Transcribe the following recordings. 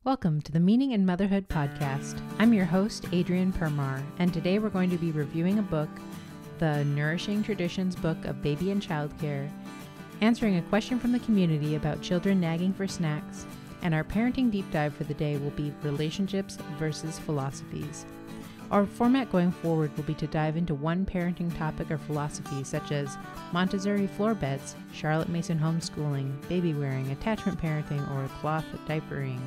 Welcome to the Meaning in Motherhood podcast. I'm your host, Adrienne Permar, and today we're going to be reviewing a book, the Nourishing Traditions book of baby and childcare, answering a question from the community about children nagging for snacks, and our parenting deep dive for the day will be relationships versus philosophies. Our format going forward will be to dive into one parenting topic or philosophy such as Montessori floor beds, Charlotte Mason homeschooling, baby wearing, attachment parenting, or cloth diapering.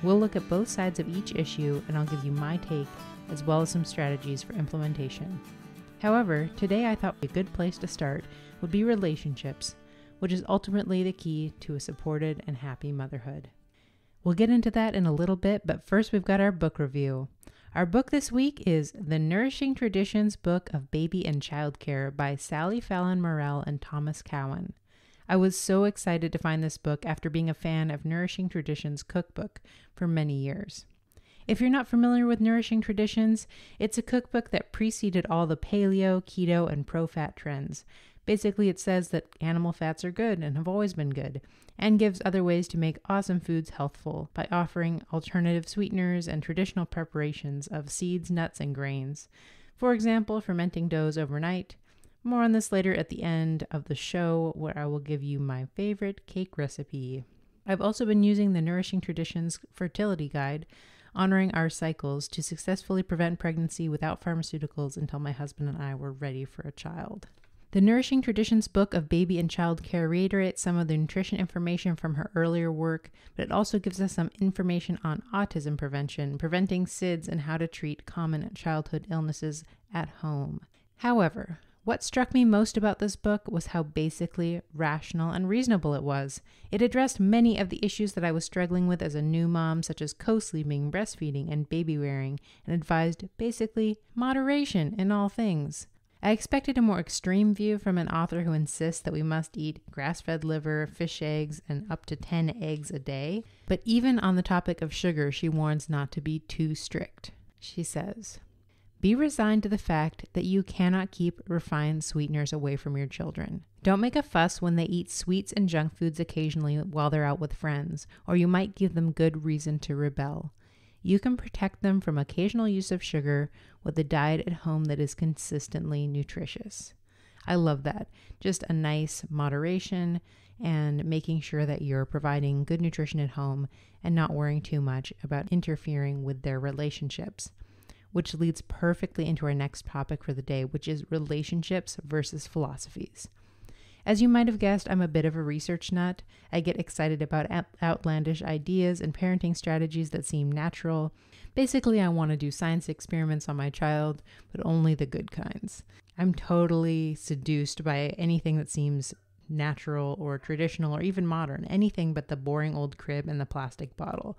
We'll look at both sides of each issue and I'll give you my take as well as some strategies for implementation. However, today I thought a good place to start would be relationships, which is ultimately the key to a supported and happy motherhood. We'll get into that in a little bit, but first we've got our book review. Our book this week is The Nourishing Traditions book of Baby and Childcare by Sally Fallon Morell and Thomas Cowan. I was so excited to find this book after being a fan of Nourishing Traditions cookbook for many years. If you're not familiar with Nourishing Traditions, it's a cookbook that preceded all the paleo, keto, and pro-fat trends. Basically, it says that animal fats are good and have always been good, and gives other ways to make awesome foods healthful by offering alternative sweeteners and traditional preparations of seeds, nuts, and grains. For example, fermenting doughs overnight. More on this later at the end of the show, where I will give you my favorite cake recipe. I've also been using the Nourishing Traditions fertility guide, honoring our cycles to successfully prevent pregnancy without pharmaceuticals until my husband and I were ready for a child. The Nourishing Traditions book of baby and child care reiterates some of the nutrition information from her earlier work, but it also gives us some information on autism prevention, preventing SIDS, and how to treat common childhood illnesses at home. However, what struck me most about this book was how basically rational and reasonable it was. It addressed many of the issues that I was struggling with as a new mom, such as co-sleeping, breastfeeding, and baby wearing, and advised basically moderation in all things. I expected a more extreme view from an author who insists that we must eat grass-fed liver, fish eggs, and up to 10 eggs a day. But even on the topic of sugar, she warns not to be too strict. She says, "Be resigned to the fact that you cannot keep refined sweeteners away from your children. Don't make a fuss when they eat sweets and junk foods occasionally while they're out with friends, or you might give them good reason to rebel. You can protect them from occasional use of sugar with a diet at home that is consistently nutritious." I love that. Just a nice moderation and making sure that you're providing good nutrition at home and not worrying too much about interfering with their relationships. Which leads perfectly into our next topic for the day, which is relationships versus philosophies. As you might have guessed, I'm a bit of a research nut. I get excited about outlandish ideas and parenting strategies that seem natural. Basically, I want to do science experiments on my child, but only the good kinds. I'm totally seduced by anything that seems natural or traditional or even modern, anything but the boring old crib and the plastic bottle.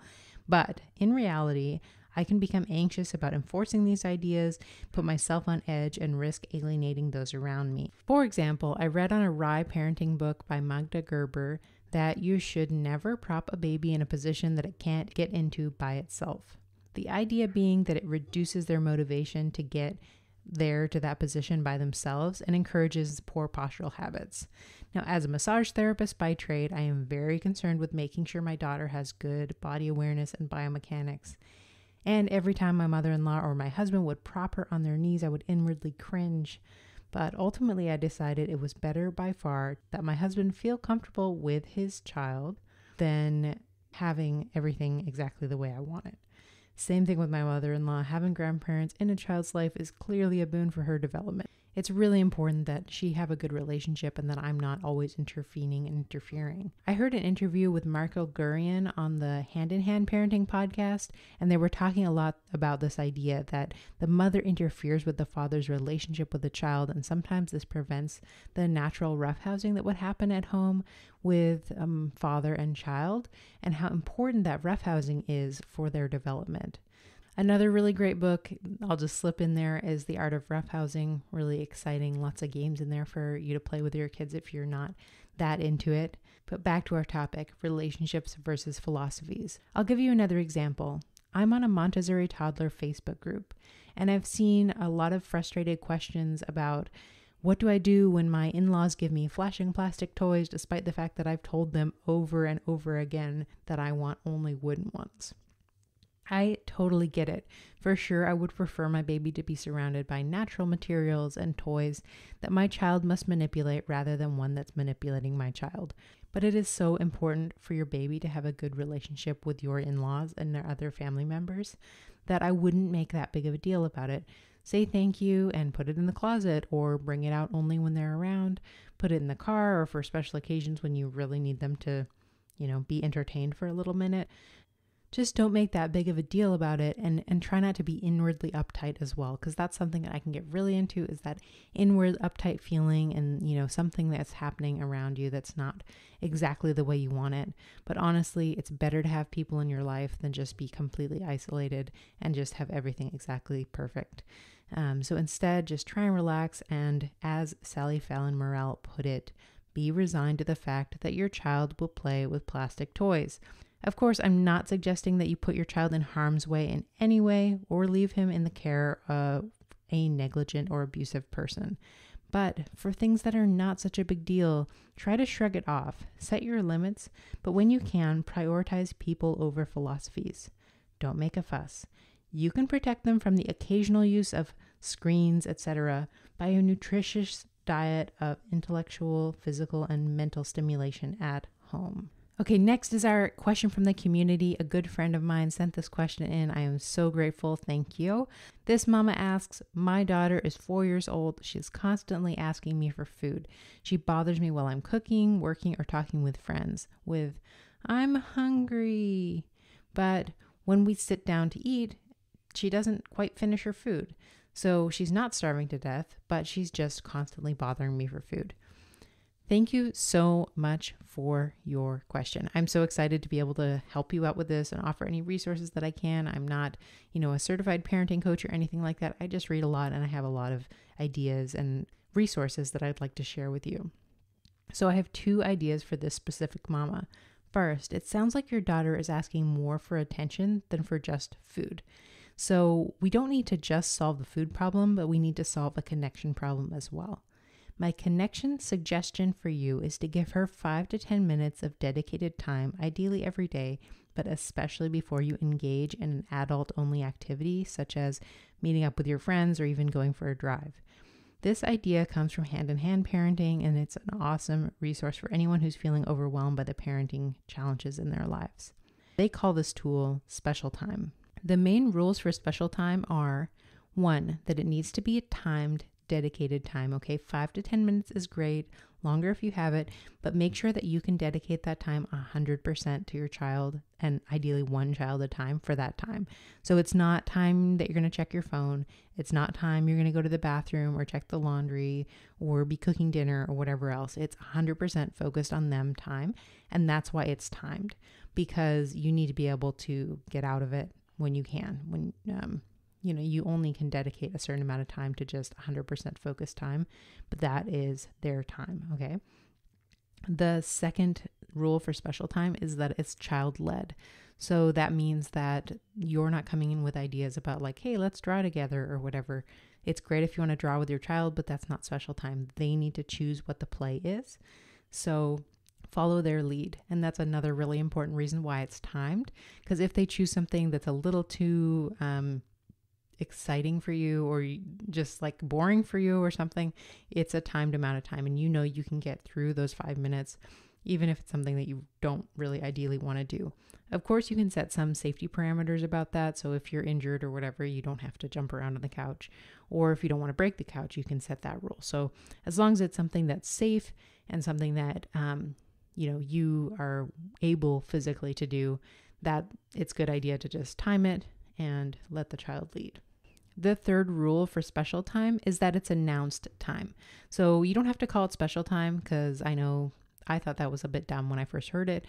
But in reality, I can become anxious about enforcing these ideas, put myself on edge, and risk alienating those around me. For example, I read on a Rye parenting book by Magda Gerber that you should never prop a baby in a position that it can't get into by itself. The idea being that it reduces their motivation to get there to that position by themselves and encourages poor postural habits. Now, as a massage therapist by trade, I am very concerned with making sure my daughter has good body awareness and biomechanics. And every time my mother-in-law or my husband would prop her on their knees, I would inwardly cringe. But ultimately, I decided it was better by far that my husband feel comfortable with his child than having everything exactly the way I want it. Same thing with my mother-in-law. Having grandparents in a child's life is clearly a boon for her development. It's really important that she have a good relationship and that I'm not always intervening and interfering. I heard an interview with Marco Gurian on the Hand in Hand Parenting podcast, and they were talking a lot about this idea that the mother interferes with the father's relationship with the child, and sometimes this prevents the natural roughhousing that would happen at home with father and child, and how important that roughhousing is for their development. Another really great book, I'll just slip in there, is The Art of Roughhousing. Really exciting. Lots of games in there for you to play with your kids if you're not that into it. But back to our topic, relationships versus philosophies. I'll give you another example. I'm on a Montessori toddler Facebook group, and I've seen a lot of frustrated questions about What do I do when my in-laws give me flashing plastic toys despite the fact that I've told them over and over again that I want only wooden ones? I totally get it. For sure, I would prefer my baby to be surrounded by natural materials and toys that my child must manipulate rather than one that's manipulating my child. But it is so important for your baby to have a good relationship with your in-laws and their other family members that I wouldn't make that big of a deal about it. Say thank you and put it in the closet, or bring it out only when they're around. Put it in the car or for special occasions when you really need them to, be entertained for a little minute. Just don't make that big of a deal about it, and try not to be inwardly uptight as well, because that's something that I can get really into, is that inward uptight feeling and, something that's happening around you that's not exactly the way you want it. But honestly, it's better to have people in your life than just be completely isolated and just have everything exactly perfect. So instead, just try and relax, and as Sally Fallon Morell put it, be resigned to the fact that your child will play with plastic toys. Of course, I'm not suggesting that you put your child in harm's way in any way or leave him in the care of a negligent or abusive person. But for things that are not such a big deal, try to shrug it off, set your limits, but when you can, prioritize people over philosophies. Don't make a fuss. You can protect them from the occasional use of screens, etc., by a nutritious diet of intellectual, physical, and mental stimulation at home. Okay, next is our question from the community. A good friend of mine sent this question in. I am so grateful. Thank you. This mama asks, my daughter is 4 years old. She's constantly asking me for food. She bothers me while I'm cooking, working, or talking with friends with, I'm hungry. But when we sit down to eat, she doesn't quite finish her food. So she's not starving to death, but she's just constantly bothering me for food. Thank you so much for your question. I'm so excited to be able to help you out with this and offer any resources that I can. I'm not, a certified parenting coach or anything like that. I just read a lot and I have a lot of ideas and resources that I'd like to share with you. So I have 2 ideas for this specific mama. First, it sounds like your daughter is asking more for attention than for just food. So we don't need to just solve the food problem, but we need to solve a connection problem as well. My connection suggestion for you is to give her 5 to 10 minutes of dedicated time, ideally every day, but especially before you engage in an adult-only activity, such as meeting up with your friends or even going for a drive. This idea comes from hand-in-hand parenting, and it's an awesome resource for anyone who's feeling overwhelmed by the parenting challenges in their lives. They call this tool special time. The main rules for special time are, 1, that it needs to be a timed, dedicated time. Okay, 5 to 10 minutes is great, longer if you have it, but make sure that you can dedicate that time 100% to your child, and ideally one child at a time for that time. So it's not time that you're going to check your phone. It's not time you're going to go to the bathroom or check the laundry or be cooking dinner or whatever else. It's 100% focused on them time, and that's why it's timed, because you need to be able to get out of it when you can. When you only can dedicate a certain amount of time to just 100% focused time, but that is their time, okay? The second rule for special time is that it's child-led. So that means that you're not coming in with ideas about like, hey, let's draw together or whatever. It's great if you want to draw with your child, but that's not special time. They need to choose what the play is. So follow their lead. And that's another really important reason why it's timed, because if they choose something that's a little too exciting for you or just like boring for you or something, it's a timed amount of time, and you can get through those 5 minutes even if it's something that you don't really ideally want to do. Of course, you can set some safety parameters about that, so if you're injured or whatever, you don't have to jump around on the couch, or if you don't want to break the couch, you can set that rule. So as long as it's something that's safe and something that you are able physically to do, that it's a good idea to just time it and let the child lead. The third rule for special time is that it's announced time. So you don't have to call it special time, because I know I thought that was a bit dumb when I first heard it.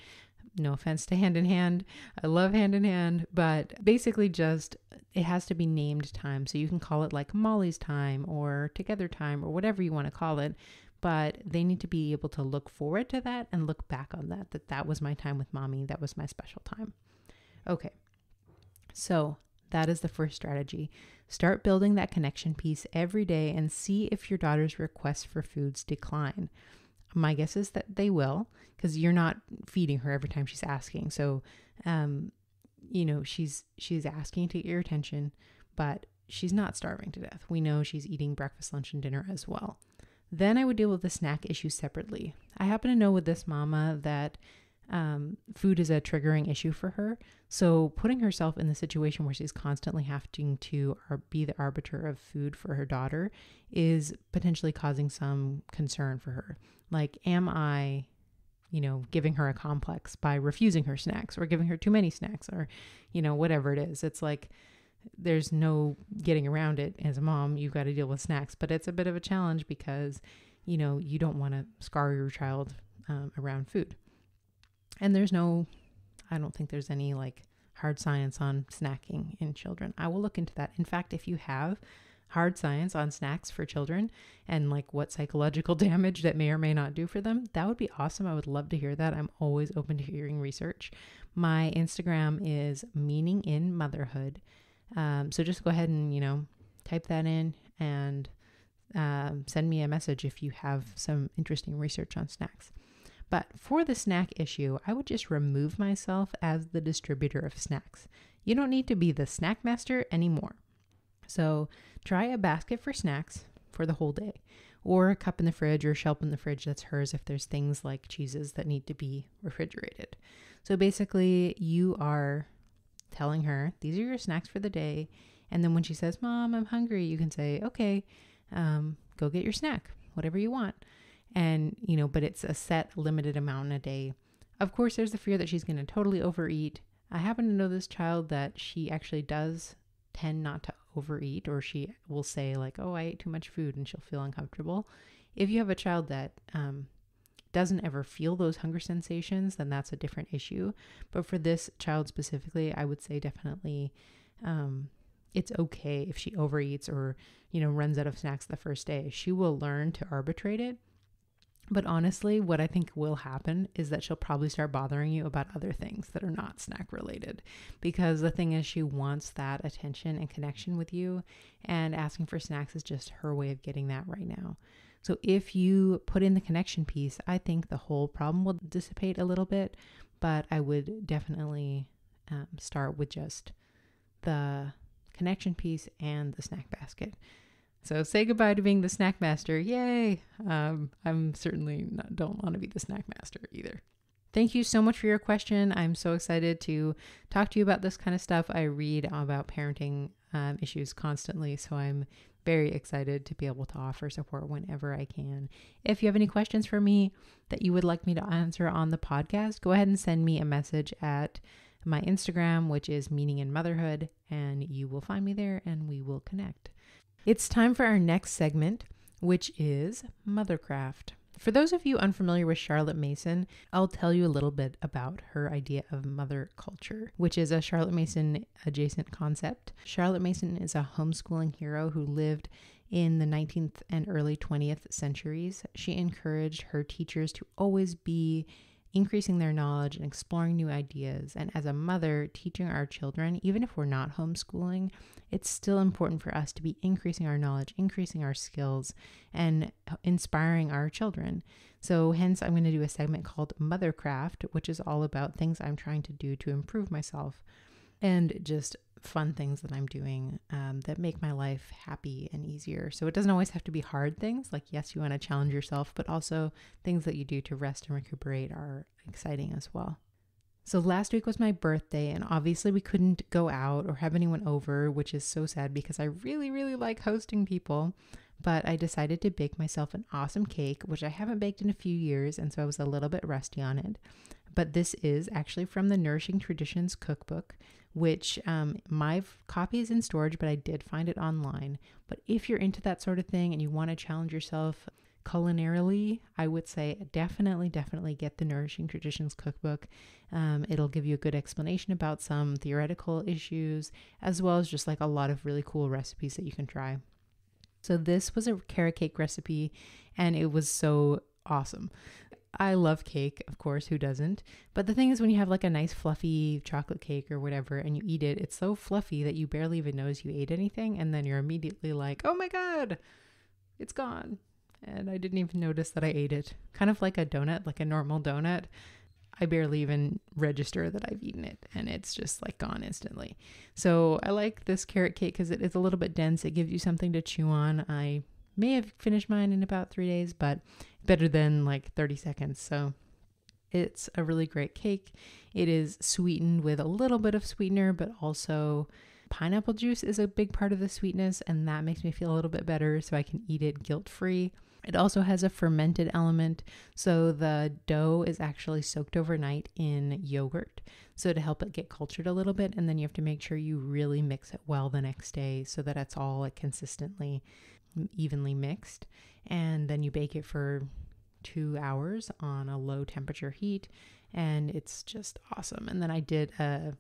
No offense to hand in hand. I love hand in hand, but basically just it has to be named time. So you can call it like Molly's time or together time or whatever you want to call it, but they need to be able to look forward to that and look back on that was my time with mommy. That was my special time. Okay. So That is the first strategy. Start building that connection piece every day and see if your daughter's requests for foods decline. My guess is that they will, because you're not feeding her every time she's asking. So, she's asking to get your attention, but she's not starving to death. We know she's eating breakfast, lunch, and dinner as well. Then I would deal with the snack issue separately. I happen to know with this mama that food is a triggering issue for her. So putting herself in the situation where she's constantly having to be the arbiter of food for her daughter is potentially causing some concern for her. Like, am I, giving her a complex by refusing her snacks or giving her too many snacks or, whatever it is. It's like, there's no getting around it. As a mom, you've got to deal with snacks, but it's a bit of a challenge because, you don't want to scar your child around food. And I don't think there's any like hard science on snacking in children. I will look into that. In fact, if you have hard science on snacks for children and like what psychological damage that may or may not do for them, that would be awesome. I would love to hear that. I'm always open to hearing research. My Instagram is Meaning in Motherhood. So just go ahead and, type that in and send me a message if you have some interesting research on snacks. But for the snack issue, I would just remove myself as the distributor of snacks. You don't need to be the snack master anymore. So try a basket for snacks for the whole day, or a cup in the fridge or a shelf in the fridge that's hers if there's things like cheeses that need to be refrigerated. So basically you are telling her, these are your snacks for the day. And then when she says, Mom, I'm hungry, you can say, okay, go get your snack, whatever you want. And, but it's a set limited amount in a day. Of course, there's the fear that she's going to totally overeat. I happen to know this child that she actually does tend not to overeat, or she will say like, oh, I ate too much food, and she'll feel uncomfortable. If you have a child that doesn't ever feel those hunger sensations, then that's a different issue. But for this child specifically, I would say definitely it's okay if she overeats or, runs out of snacks the first day. She will learn to arbitrate it. But honestly, what I think will happen is that she'll probably start bothering you about other things that are not snack related, because the thing is, she wants that attention and connection with you, and asking for snacks is just her way of getting that right now. So if you put in the connection piece, I think the whole problem will dissipate a little bit, but I would definitely start with just the connection piece and the snack basket. So say goodbye to being the snack master. Yay! I'm certainly don't want to be the snack master either. Thank you so much for your question. I'm so excited to talk to you about this kind of stuff. I read about parenting issues constantly, so I'm very excited to be able to offer support whenever I can. If you have any questions for me that you would like me to answer on the podcast, go ahead and send me a message at my Instagram, which is Meaning in Motherhood, and you will find me there and we will connect. It's time for our next segment, which is Mothercraft. For those of you unfamiliar with Charlotte Mason, I'll tell you a little bit about her idea of mother culture, which is a Charlotte Mason adjacent concept. Charlotte Mason is a homeschooling hero who lived in the 19th and early 20th centuries. She encouraged her teachers to always be increasing their knowledge and exploring new ideas. And as a mother, teaching our children, even if we're not homeschooling, it's still important for us to be increasing our knowledge, increasing our skills, and inspiring our children. So hence, I'm going to do a segment called Mothercraft, which is all about things I'm trying to do to improve myself and just fun things that I'm doing that make my life happy and easier. So it doesn't always have to be hard things. Like, yes, you want to challenge yourself, but also things that you do to rest and recuperate are exciting as well. So last week was my birthday, and obviously we couldn't go out or have anyone over, which is so sad because I really, really like hosting people. But I decided to bake myself an awesome cake, which I haven't baked in a few years, and so I was a little bit rusty on it. But this is actually from the Nourishing Traditions cookbook, which my copy is in storage, but I did find it online. But if you're into that sort of thing and you want to challenge yourself culinarily, I would say definitely get the Nourishing Traditions cookbook. It'll give you a good explanation about some theoretical issues, as well as just like a lot of really cool recipes that you can try. So this was a carrot cake recipe, and it was so awesome. I love cake, of course, who doesn't? But the thing is, when you have like a nice fluffy chocolate cake or whatever and you eat it, it's so fluffy that you barely even notice you ate anything. And then you're immediately like, oh my God, it's gone. And I didn't even notice that I ate it. Kind of like a donut, like a normal donut. I barely even register that I've eaten it, and it's just like gone instantly. So I like this carrot cake because it is a little bit dense. It gives you something to chew on. I may have finished mine in about 3 days, but better than like 30 seconds. So it's a really great cake. It is sweetened with a little bit of sweetener, but also pineapple juice is a big part of the sweetness, and that makes me feel a little bit better so I can eat it guilt-free. It also has a fermented element, so the dough is actually soaked overnight in yogurt, so to help it get cultured a little bit, and then you have to make sure you really mix it well the next day so that it's all like consistently, evenly mixed, and then you bake it for 2 hours on a low temperature heat, and it's just awesome. And then I did a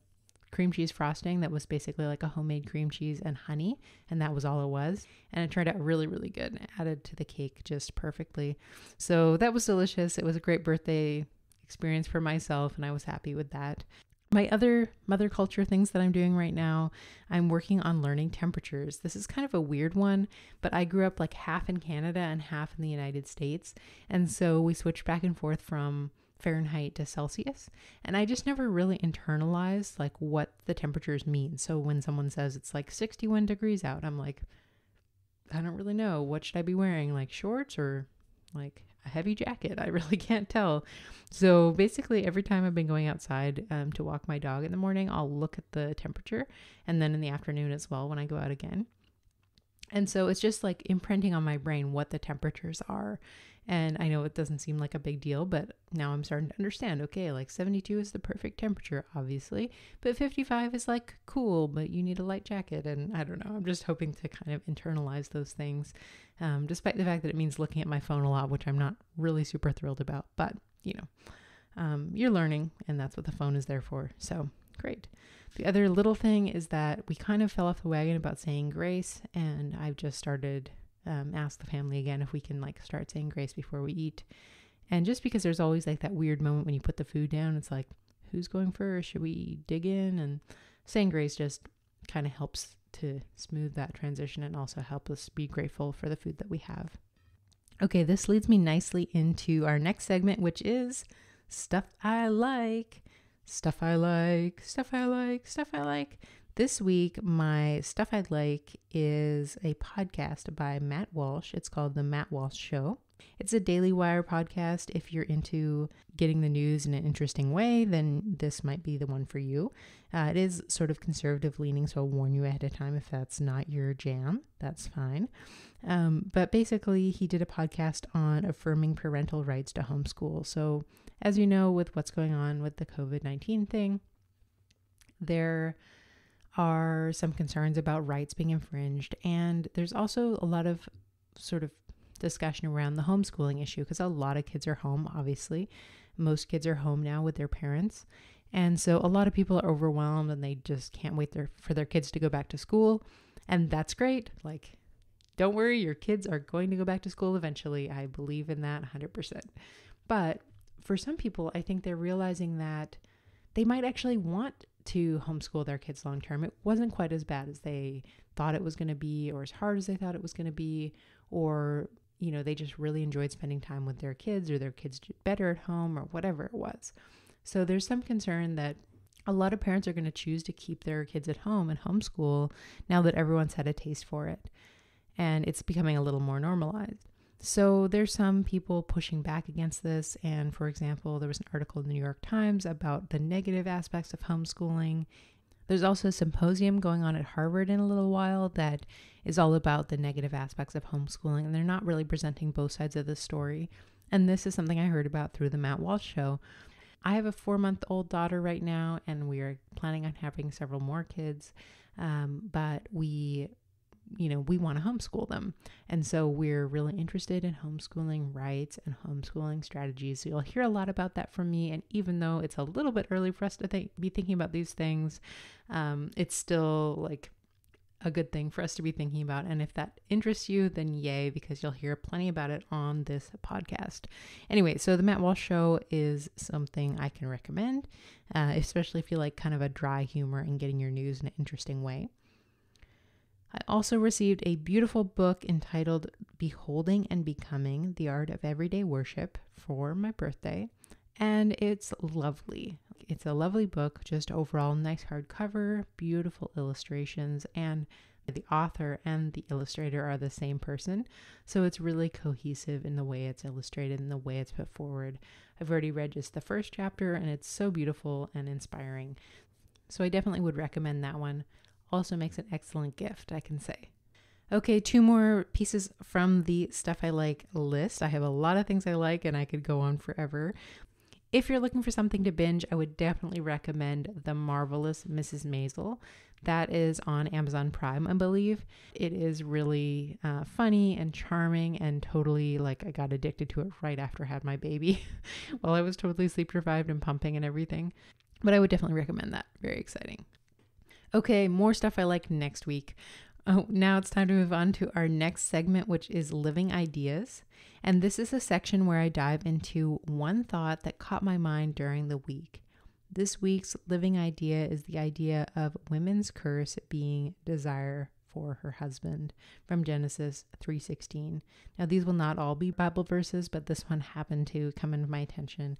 cream cheese frosting that was basically like a homemade cream cheese and honey, and that was all it was, and it turned out really, really good and it added to the cake just perfectly. So that was delicious. It was a great birthday experience for myself, and I was happy with that. My other mother culture things that I'm doing right now, I'm working on learning temperatures. This is kind of a weird one, but I grew up like half in Canada and half in the United States, and so we switched back and forth from Fahrenheit to Celsius. And I just never really internalized like what the temperatures mean. So when someone says it's like 61 degrees out, I'm like, I don't really know. What should I be wearing? Like shorts or like a heavy jacket? I really can't tell. So basically every time I've been going outside to walk my dog in the morning, I'll look at the temperature, and then in the afternoon as well when I go out again. And so it's just like imprinting on my brain what the temperatures are. And I know it doesn't seem like a big deal, but now I'm starting to understand, okay, like 72 is the perfect temperature, obviously, but 55 is like cool, but you need a light jacket. And I don't know, I'm just hoping to kind of internalize those things, despite the fact that it means looking at my phone a lot, which I'm not really super thrilled about, but you know, you're learning, and that's what the phone is there for. So great. The other little thing is that we kind of fell off the wagon about saying grace, and I've just started ask the family again if we can like start saying grace before we eat. And just because there's always like that weird moment when you put the food down, it's like, who's going first? Should we dig in? And saying grace just kind of helps to smooth that transition and also help us be grateful for the food that we have. Okay, this leads me nicely into our next segment, which is stuff I like. Stuff I like, stuff I like, stuff I like. This week, my stuff I like is a podcast by Matt Walsh. It's called The Matt Walsh Show. It's a Daily Wire podcast. If you're into getting the news in an interesting way, then this might be the one for you. It is sort of conservative leaning, so I'll warn you ahead of time if that's not your jam. That's fine. But basically, he did a podcast on affirming parental rights to homeschool. So as you know, with what's going on with the COVID-19 thing, there are some concerns about rights being infringed. And there's also a lot of sort of discussion around the homeschooling issue because a lot of kids are home, obviously. Most kids are home now with their parents. And so a lot of people are overwhelmed and they just can't wait for their kids to go back to school. And that's great. Like, don't worry, your kids are going to go back to school eventually. I believe in that 100%. But for some people, I think they're realizing that they might actually want to homeschool their kids long term. It wasn't quite as bad as they thought it was going to be, or as hard as they thought it was going to be, or, you know, they just really enjoyed spending time with their kids, or their kids did better at home, or whatever it was. So there's some concern that a lot of parents are going to choose to keep their kids at home and homeschool now that everyone's had a taste for it. And it's becoming a little more normalized. So there's some people pushing back against this. And for example, there was an article in the New York Times about the negative aspects of homeschooling. There's also a symposium going on at Harvard in a little while that is all about the negative aspects of homeschooling. And they're not really presenting both sides of the story. And this is something I heard about through the Matt Walsh Show. I have a 4-month-old daughter right now, and we are planning on having several more kids. But we want to homeschool them. And so we're really interested in homeschooling rights and homeschooling strategies. So you'll hear a lot about that from me. And even though it's a little bit early for us to be thinking about these things, it's still like a good thing for us to be thinking about. And if that interests you, then yay, because you'll hear plenty about it on this podcast. Anyway, so the Matt Walsh Show is something I can recommend, especially if you like kind of a dry humor and getting your news in an interesting way. I also received a beautiful book entitled Beholding and Becoming: The Art of Everyday Worship for my birthday, and it's lovely. It's a lovely book, just overall nice hardcover, beautiful illustrations, and the author and the illustrator are the same person, so it's really cohesive in the way it's illustrated and the way it's put forward. I've already read just the first chapter, and it's so beautiful and inspiring, so I definitely would recommend that one. Also makes an excellent gift, I can say. Okay, 2 more pieces from the Stuff I Like list. I have a lot of things I like, and I could go on forever. If you're looking for something to binge, I would definitely recommend The Marvelous Mrs. Maisel. That is on Amazon Prime, I believe. It is really funny and charming, and totally, like, I got addicted to it right after I had my baby while I was totally sleep deprived and pumping and everything. But I would definitely recommend that. Very exciting. Okay, more stuff I like next week. Oh, now it's time to move on to our next segment, which is Living Ideas. And this is a section where I dive into one thought that caught my mind during the week. This week's living idea is the idea of women's curse being desire for her husband from Genesis 3:16. Now, these will not all be Bible verses, but this one happened to come into my attention,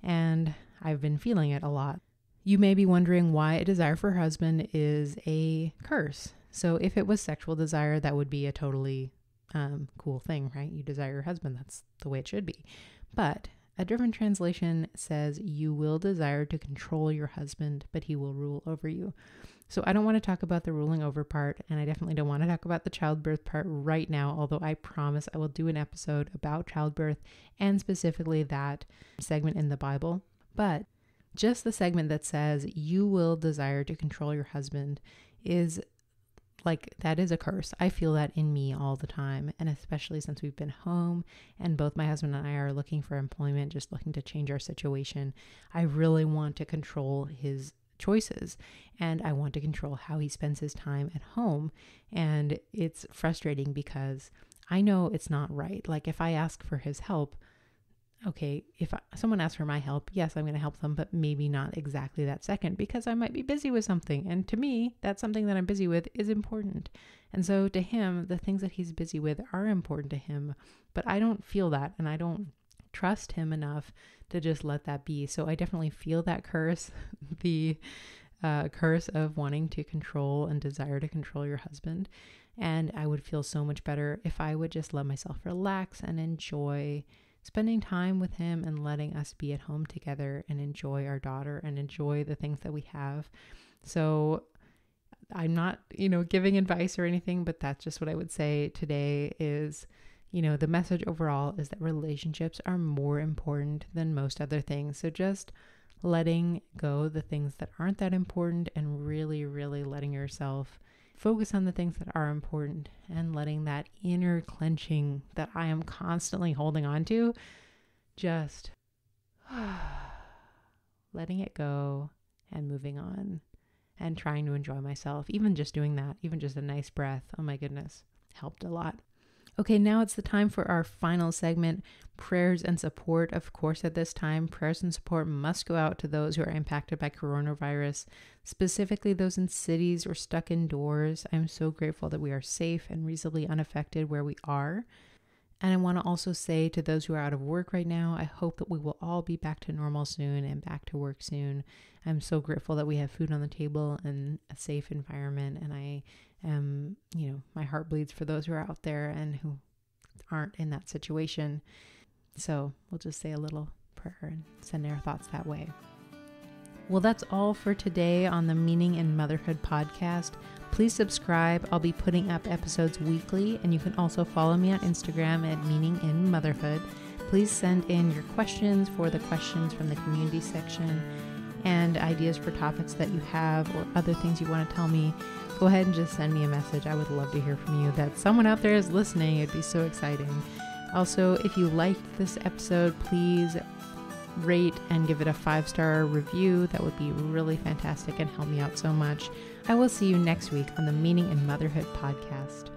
and I've been feeling it a lot. You may be wondering why a desire for her husband is a curse. So if it was sexual desire, that would be a totally cool thing, right? You desire your husband. That's the way it should be. But a different translation says you will desire to control your husband, but he will rule over you. So I don't want to talk about the ruling over part, and I definitely don't want to talk about the childbirth part right now, although I promise I will do an episode about childbirth and specifically that segment in the Bible. But just the segment that says you will desire to control your husband is like, that is a curse. I feel that in me all the time. And especially since we've been home and both my husband and I are looking for employment, just looking to change our situation, I really want to control his choices, and I want to control how he spends his time at home. And it's frustrating because I know it's not right. Like, if I ask for his help, okay, if someone asks for my help, yes, I'm going to help them, but maybe not exactly that second because I might be busy with something. And to me, that something that I'm busy with is important. And so to him, the things that he's busy with are important to him, but I don't feel that, and I don't trust him enough to just let that be. So I definitely feel that curse, the curse of wanting to control and desire to control your husband. And I would feel so much better if I would just let myself relax and enjoy spending time with him and letting us be at home together and enjoy our daughter and enjoy the things that we have. So I'm not, giving advice or anything, but that's just what I would say today is, the message overall is that relationships are more important than most other things. So just letting go the things that aren't that important and really, really letting yourself focus on the things that are important and letting that inner clenching that I am constantly holding on to, just letting it go and moving on and trying to enjoy myself. Even just doing that, even just a nice breath, oh my goodness, helped a lot. Okay, now it's the time for our final segment, prayers and support. Of course, at this time, prayers and support must go out to those who are impacted by coronavirus, specifically those in cities or stuck indoors. I'm so grateful that we are safe and reasonably unaffected where we are. And I want to also say to those who are out of work right now, I hope that we will all be back to normal soon and back to work soon. I'm so grateful that we have food on the table and a safe environment. And I am, my heart bleeds for those who are out there and who aren't in that situation. So we'll just say a little prayer and send our thoughts that way. Well, that's all for today on the Meaning in Motherhood podcast. Please subscribe. I'll be putting up episodes weekly, and you can also follow me on Instagram at Meaning in Motherhood. Please send in your questions for the questions from the community section and ideas for topics that you have or other things you want to tell me. Go ahead and just send me a message. I would love to hear from you. That someone out there is listening. It'd be so exciting. Also, if you liked this episode, please rate and give it a 5-star review. That would be really fantastic and help me out so much. I will see you next week on the Meaning in Motherhood podcast.